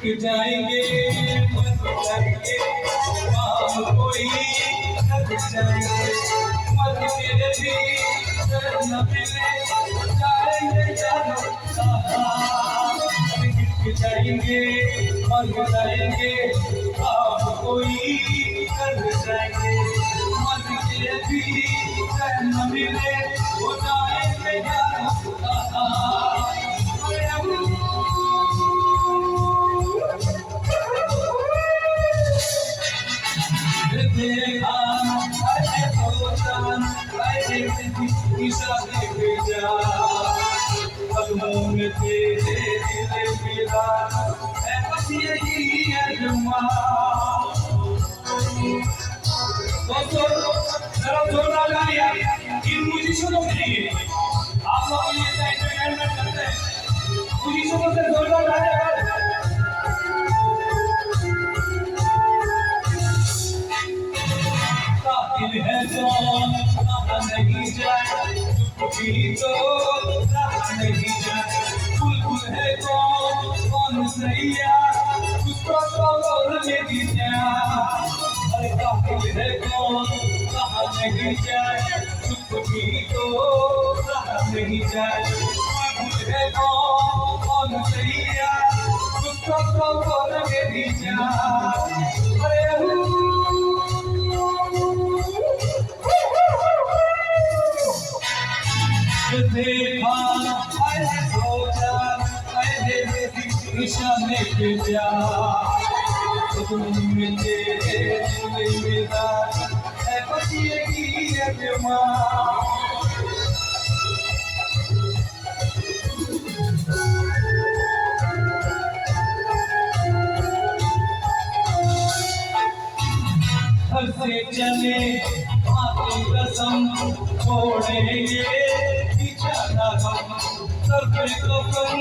बिक जाएंगे मर जाएंगे काम कोई कर जाएंगे मर के भी न मिले जाएंगे जानो बिक जाएंगे मर जाएंगे काम कोई कर जाएंगे मर के भी न मिले हो जाएंगे जानो दोस्तों जरा जोरदार तालियां इन म्यूजिशियनों के लिए। आप लोग ये एंटरटेनमेंट करते हैं, म्यूजिशियनों से जोरदार तालियां। कातिल है कौन कहाँ नहीं जाए कभी तो कहाँ नहीं जाए बुलबुल है कौन सैया उसको तो गौर में दी जाए अरे कातिल है कौन कहाँ नहीं जाए कभी तो कहाँ नहीं जाए बुलबुल है कौन सैया उसको तो गौर में दी जाए अरे देखा ऐसे सोचा ऐसे निशाने पे जा तुम मेरे दिल मेरा है बचिए की अरमान घर से चले आते कसम छोड़ेंगे सर पे कफन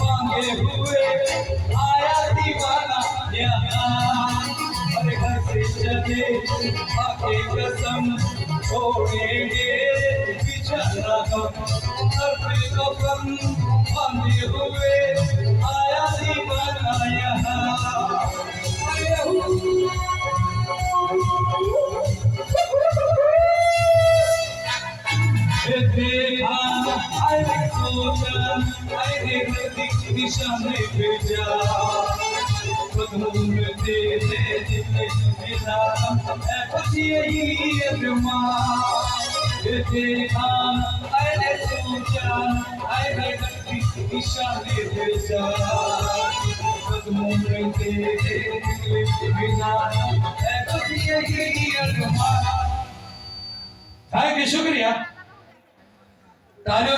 मांगे हुए आया दीवाना यहाँ अरे घर से चले आके कसम छोड़ेंगे बिछड़ा गम सर पे कफन मांगे हुए आया दीवाना यहाँ देखा अरे सोचा अरे निशाने पे जा कदमों में तेरे दिल मेरा है बस यही अरमान देखा अरे सोचा अरे निशाने पे जा कदमों में तेरे दिल मेरा है बस यही अरमान। थैंक यू, शुक्रिया।